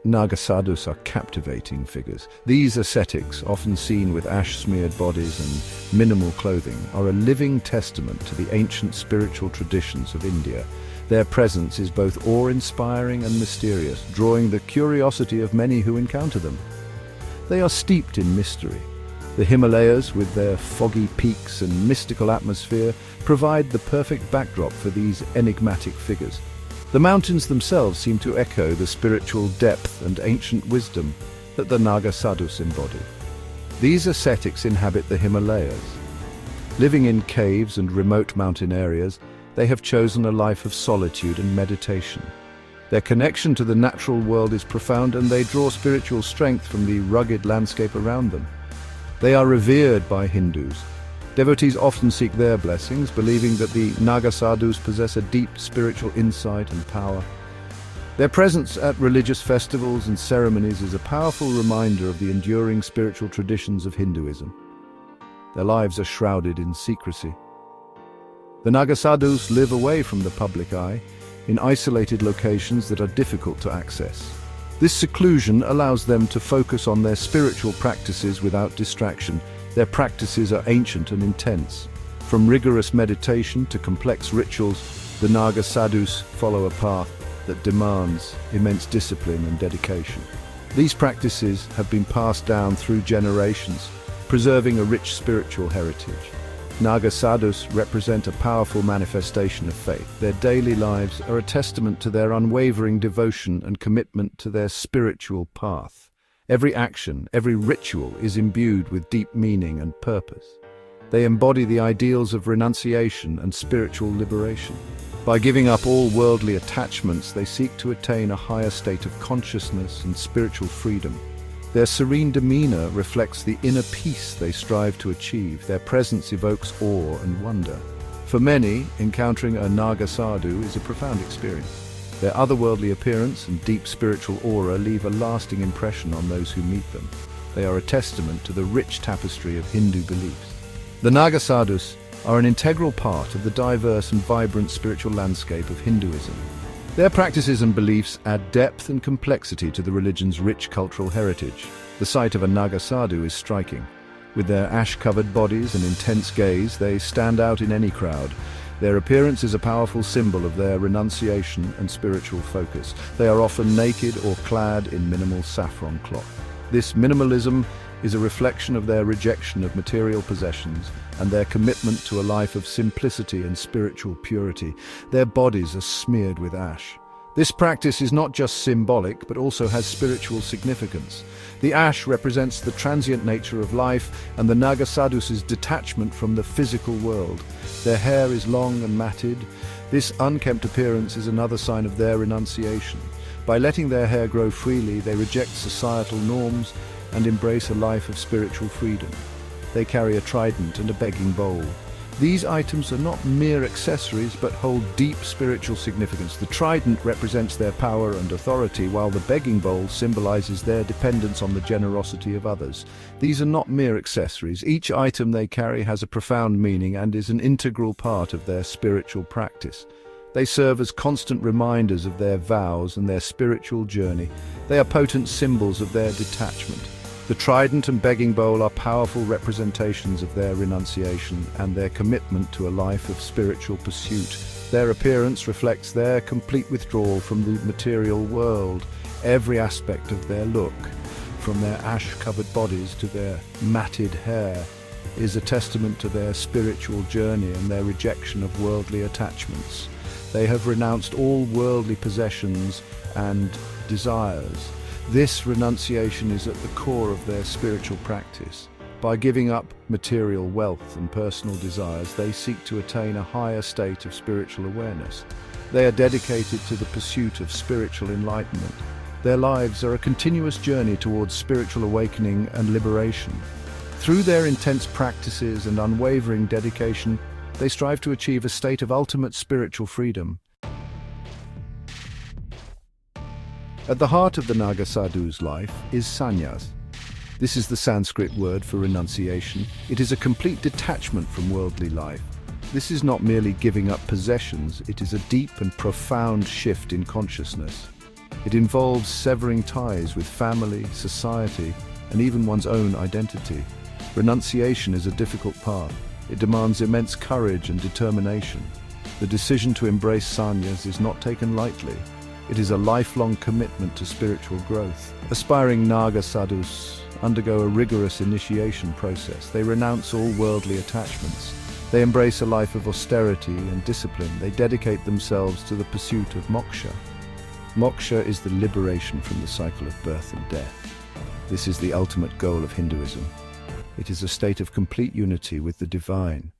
Naga Sadhus are captivating figures. These ascetics, often seen with ash-smeared bodies and minimal clothing, are a living testament to the ancient spiritual traditions of India. Their presence is both awe-inspiring and mysterious, drawing the curiosity of many who encounter them. They are steeped in mystery. The Himalayas, with their foggy peaks and mystical atmosphere, provide the perfect backdrop for these enigmatic figures. The mountains themselves seem to echo the spiritual depth and ancient wisdom that the Naga Sadhus embody. These ascetics inhabit the Himalayas. Living in caves and remote mountain areas, they have chosen a life of solitude and meditation. Their connection to the natural world is profound, and they draw spiritual strength from the rugged landscape around them. They are revered by Hindus. Devotees often seek their blessings, believing that the Naga Sadhus possess a deep spiritual insight and power. Their presence at religious festivals and ceremonies is a powerful reminder of the enduring spiritual traditions of Hinduism. Their lives are shrouded in secrecy. The Naga Sadhus live away from the public eye, in isolated locations that are difficult to access. This seclusion allows them to focus on their spiritual practices without distraction. Their practices are ancient and intense. From rigorous meditation to complex rituals, the Naga Sadhus follow a path that demands immense discipline and dedication. These practices have been passed down through generations, preserving a rich spiritual heritage. Naga Sadhus represent a powerful manifestation of faith. Their daily lives are a testament to their unwavering devotion and commitment to their spiritual path. Every action, every ritual is imbued with deep meaning and purpose. They embody the ideals of renunciation and spiritual liberation. By giving up all worldly attachments, they seek to attain a higher state of consciousness and spiritual freedom. Their serene demeanor reflects the inner peace they strive to achieve. Their presence evokes awe and wonder. For many, encountering a Naga Sadhu is a profound experience. Their otherworldly appearance and deep spiritual aura leave a lasting impression on those who meet them. They are a testament to the rich tapestry of Hindu beliefs. The Naga Sadhus are an integral part of the diverse and vibrant spiritual landscape of Hinduism. Their practices and beliefs add depth and complexity to the religion's rich cultural heritage. The sight of a Naga Sadhu is striking. With their ash-covered bodies and intense gaze, they stand out in any crowd. Their appearance is a powerful symbol of their renunciation and spiritual focus. They are often naked or clad in minimal saffron cloth. This minimalism is a reflection of their rejection of material possessions and their commitment to a life of simplicity and spiritual purity. Their bodies are smeared with ash. This practice is not just symbolic, but also has spiritual significance. The ash represents the transient nature of life and the Naga Sadhus' detachment from the physical world. Their hair is long and matted. This unkempt appearance is another sign of their renunciation. By letting their hair grow freely, they reject societal norms and embrace a life of spiritual freedom. They carry a trident and a begging bowl. These items are not mere accessories but hold deep spiritual significance. The trident represents their power and authority, while the begging bowl symbolizes their dependence on the generosity of others. These are not mere accessories. Each item they carry has a profound meaning and is an integral part of their spiritual practice. They serve as constant reminders of their vows and their spiritual journey. They are potent symbols of their detachment. The trident and begging bowl are powerful representations of their renunciation and their commitment to a life of spiritual pursuit. Their appearance reflects their complete withdrawal from the material world. Every aspect of their look, from their ash-covered bodies to their matted hair, is a testament to their spiritual journey and their rejection of worldly attachments. They have renounced all worldly possessions and desires. This renunciation is at the core of their spiritual practice. By giving up material wealth and personal desires, they seek to attain a higher state of spiritual awareness. They are dedicated to the pursuit of spiritual enlightenment. Their lives are a continuous journey towards spiritual awakening and liberation. Through their intense practices and unwavering dedication, they strive to achieve a state of ultimate spiritual freedom. At the heart of the Naga Sadhu's life is sannyas. This is the Sanskrit word for renunciation. It is a complete detachment from worldly life. This is not merely giving up possessions, it is a deep and profound shift in consciousness. It involves severing ties with family, society, and even one's own identity. Renunciation is a difficult path. It demands immense courage and determination. The decision to embrace sannyas is not taken lightly. It is a lifelong commitment to spiritual growth. Aspiring Naga Sadhus undergo a rigorous initiation process. They renounce all worldly attachments. They embrace a life of austerity and discipline. They dedicate themselves to the pursuit of moksha. Moksha is the liberation from the cycle of birth and death. This is the ultimate goal of Hinduism. It is a state of complete unity with the divine.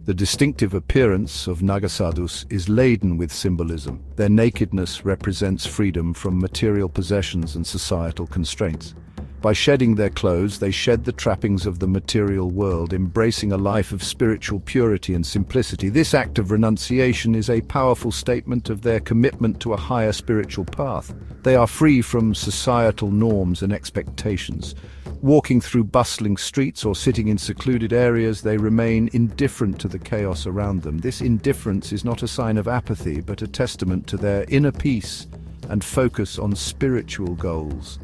The distinctive appearance of Naga Sadhus is laden with symbolism. Their nakedness represents freedom from material possessions and societal constraints. By shedding their clothes, they shed the trappings of the material world, embracing a life of spiritual purity and simplicity. This act of renunciation is a powerful statement of their commitment to a higher spiritual path. They are free from societal norms and expectations. Walking through bustling streets or sitting in secluded areas, they remain indifferent to the chaos around them. This indifference is not a sign of apathy, but a testament to their inner peace and focus on spiritual goals.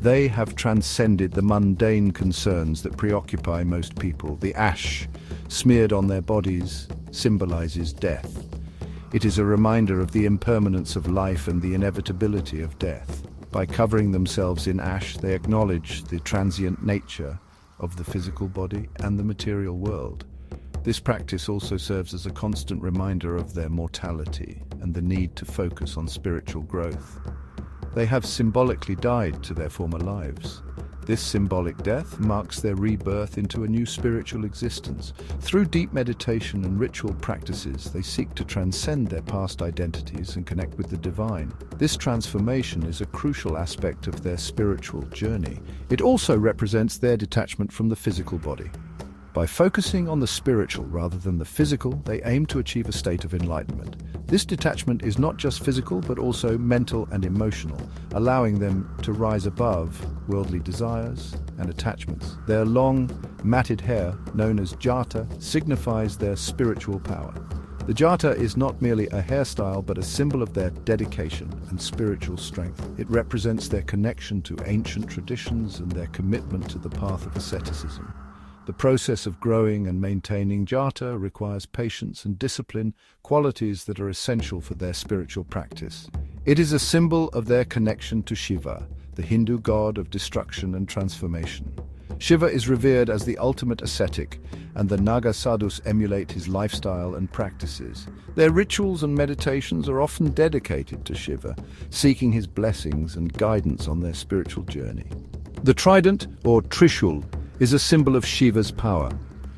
They have transcended the mundane concerns that preoccupy most people. The ash smeared on their bodies symbolizes death. It is a reminder of the impermanence of life and the inevitability of death. By covering themselves in ash, they acknowledge the transient nature of the physical body and the material world. This practice also serves as a constant reminder of their mortality and the need to focus on spiritual growth. They have symbolically died to their former lives. This symbolic death marks their rebirth into a new spiritual existence. Through deep meditation and ritual practices, they seek to transcend their past identities and connect with the divine. This transformation is a crucial aspect of their spiritual journey. It also represents their detachment from the physical body. By focusing on the spiritual rather than the physical, they aim to achieve a state of enlightenment. This detachment is not just physical, but also mental and emotional, allowing them to rise above worldly desires and attachments. Their long, matted hair, known as jata, signifies their spiritual power. The jata is not merely a hairstyle, but a symbol of their dedication and spiritual strength. It represents their connection to ancient traditions and their commitment to the path of asceticism. The process of growing and maintaining jata requires patience and discipline, qualities that are essential for their spiritual practice. It is a symbol of their connection to Shiva, the Hindu god of destruction and transformation. Shiva is revered as the ultimate ascetic, and the Naga Sadhus emulate his lifestyle and practices. Their rituals and meditations are often dedicated to Shiva, seeking his blessings and guidance on their spiritual journey. The trident, or Trishul, is a symbol of Shiva's power.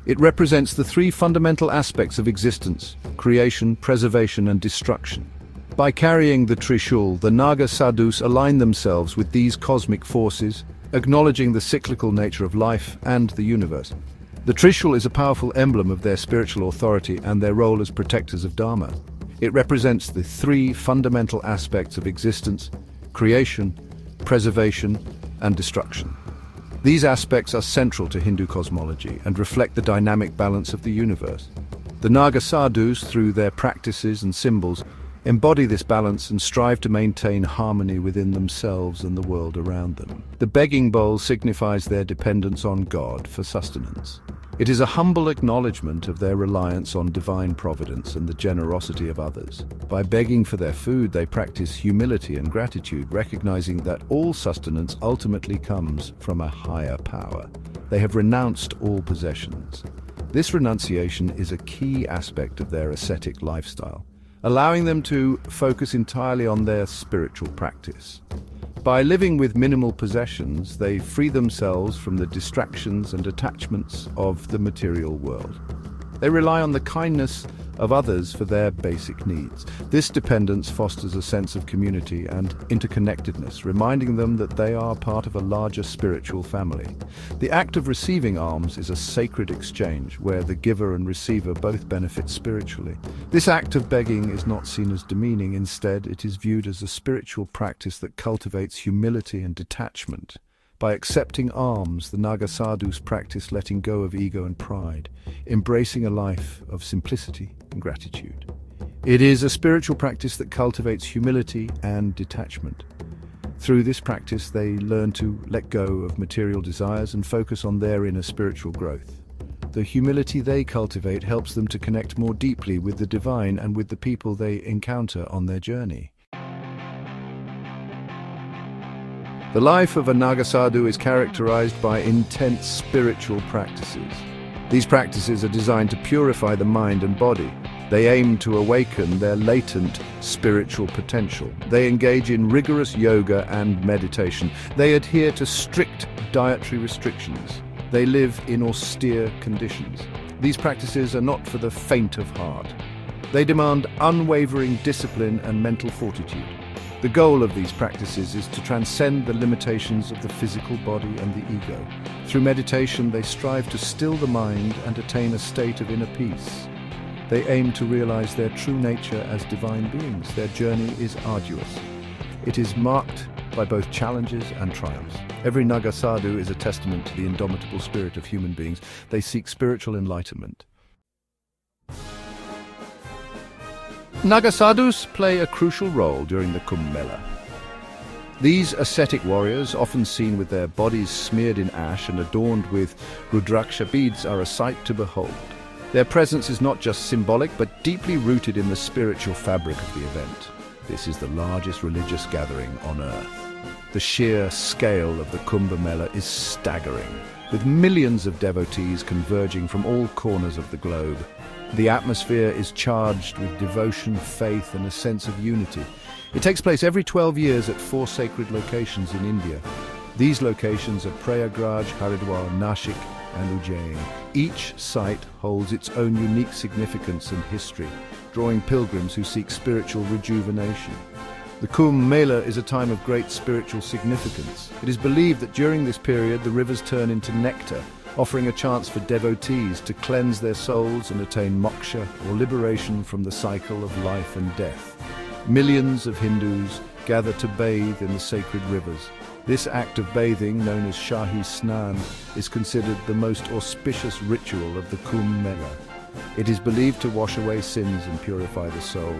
It represents the three fundamental aspects of existence: creation, preservation, and destruction. By carrying the Trishul, the Naga Sadhus align themselves with these cosmic forces, acknowledging the cyclical nature of life and the universe. The Trishul is a powerful emblem of their spiritual authority and their role as protectors of Dharma. It represents the three fundamental aspects of existence: creation, preservation, and destruction. These aspects are central to Hindu cosmology and reflect the dynamic balance of the universe. The Naga Sadhus, through their practices and symbols, embody this balance and strive to maintain harmony within themselves and the world around them. The begging bowl signifies their dependence on God for sustenance. It is a humble acknowledgement of their reliance on divine providence and the generosity of others. By begging for their food, they practice humility and gratitude, recognizing that all sustenance ultimately comes from a higher power. They have renounced all possessions. This renunciation is a key aspect of their ascetic lifestyle, allowing them to focus entirely on their spiritual practice. By living with minimal possessions, they free themselves from the distractions and attachments of the material world. They rely on the kindness of others for their basic needs. This dependence fosters a sense of community and interconnectedness, reminding them that they are part of a larger spiritual family. The act of receiving alms is a sacred exchange where the giver and receiver both benefit spiritually. This act of begging is not seen as demeaning. Instead, it is viewed as a spiritual practice that cultivates humility and detachment. By accepting alms, the Naga Sadhus practice letting go of ego and pride, embracing a life of simplicity and gratitude. It is a spiritual practice that cultivates humility and detachment. Through this practice, they learn to let go of material desires and focus on their inner spiritual growth. The humility they cultivate helps them to connect more deeply with the divine and with the people they encounter on their journey. The life of a Naga Sadhu is characterized by intense spiritual practices. These practices are designed to purify the mind and body. They aim to awaken their latent spiritual potential. They engage in rigorous yoga and meditation. They adhere to strict dietary restrictions. They live in austere conditions. These practices are not for the faint of heart. They demand unwavering discipline and mental fortitude. The goal of these practices is to transcend the limitations of the physical body and the ego. Through meditation, they strive to still the mind and attain a state of inner peace. They aim to realize their true nature as divine beings. Their journey is arduous. It is marked by both challenges and triumphs. Every Naga Sadhu is a testament to the indomitable spirit of human beings. They seek spiritual enlightenment. Naga Sadhus play a crucial role during the Kumbh Mela. These ascetic warriors, often seen with their bodies smeared in ash and adorned with Rudraksha beads, are a sight to behold. Their presence is not just symbolic, but deeply rooted in the spiritual fabric of the event. This is the largest religious gathering on earth. The sheer scale of the Kumbh Mela is staggering, with millions of devotees converging from all corners of the globe. The atmosphere is charged with devotion, faith, and a sense of unity. It takes place every 12 years at 4 sacred locations in India. These locations are Prayagraj, Haridwar, Nashik, and Ujjain. Each site holds its own unique significance and history, drawing pilgrims who seek spiritual rejuvenation. The Kumbh Mela is a time of great spiritual significance. It is believed that during this period the rivers turn into nectar, offering a chance for devotees to cleanse their souls and attain moksha, or liberation from the cycle of life and death. Millions of Hindus gather to bathe in the sacred rivers. This act of bathing, known as Shahi Snan, is considered the most auspicious ritual of the Kumbh Mela. It is believed to wash away sins and purify the soul.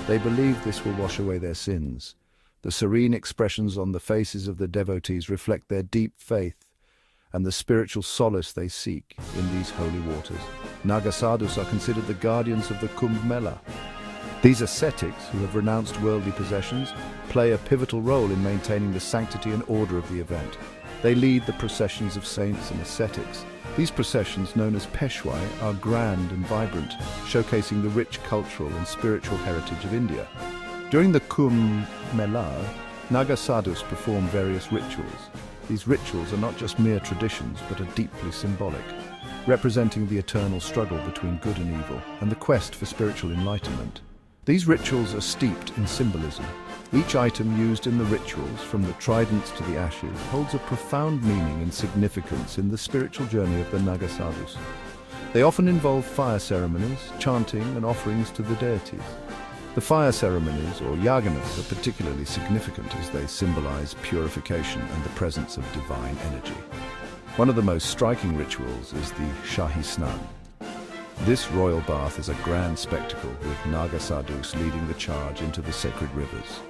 They believe this will wash away their sins. The serene expressions on the faces of the devotees reflect their deep faith and the spiritual solace they seek in these holy waters. Naga Sadhus are considered the guardians of the Kumbh Mela. These ascetics, who have renounced worldly possessions, play a pivotal role in maintaining the sanctity and order of the event. They lead the processions of saints and ascetics. These processions, known as Peshwai, are grand and vibrant, showcasing the rich cultural and spiritual heritage of India. During the Kumbh Mela, Naga Sadhus perform various rituals. These rituals are not just mere traditions, but are deeply symbolic, representing the eternal struggle between good and evil and the quest for spiritual enlightenment. These rituals are steeped in symbolism. Each item used in the rituals, from the tridents to the ashes, holds a profound meaning and significance in the spiritual journey of the Naga Sadhus. They often involve fire ceremonies, chanting, and offerings to the deities. The fire ceremonies, or yaganas, are particularly significant as they symbolize purification and the presence of divine energy. One of the most striking rituals is the Shahi Snan. This royal bath is a grand spectacle, with Naga Sadhus leading the charge into the sacred rivers.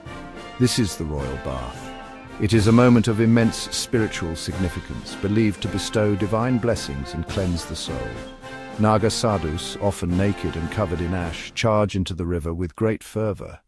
This is the royal bath. It is a moment of immense spiritual significance, believed to bestow divine blessings and cleanse the soul. Naga Sadhus, often naked and covered in ash, charge into the river with great fervor.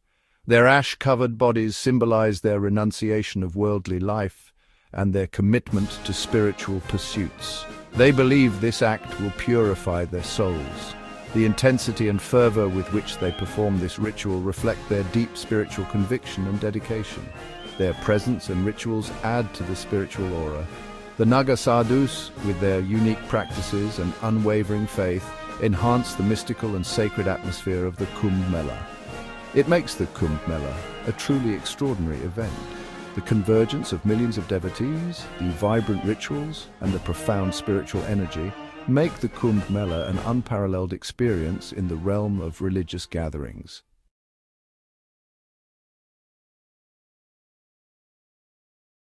Their ash-covered bodies symbolize their renunciation of worldly life and their commitment to spiritual pursuits. They believe this act will purify their souls. The intensity and fervor with which they perform this ritual reflect their deep spiritual conviction and dedication. Their presence and rituals add to the spiritual aura. The Naga Sadhus, with their unique practices and unwavering faith, enhance the mystical and sacred atmosphere of the Kumbh Mela. It makes the Kumbh Mela a truly extraordinary event. The convergence of millions of devotees, the vibrant rituals, and the profound spiritual energy make the Kumbh Mela an unparalleled experience in the realm of religious gatherings.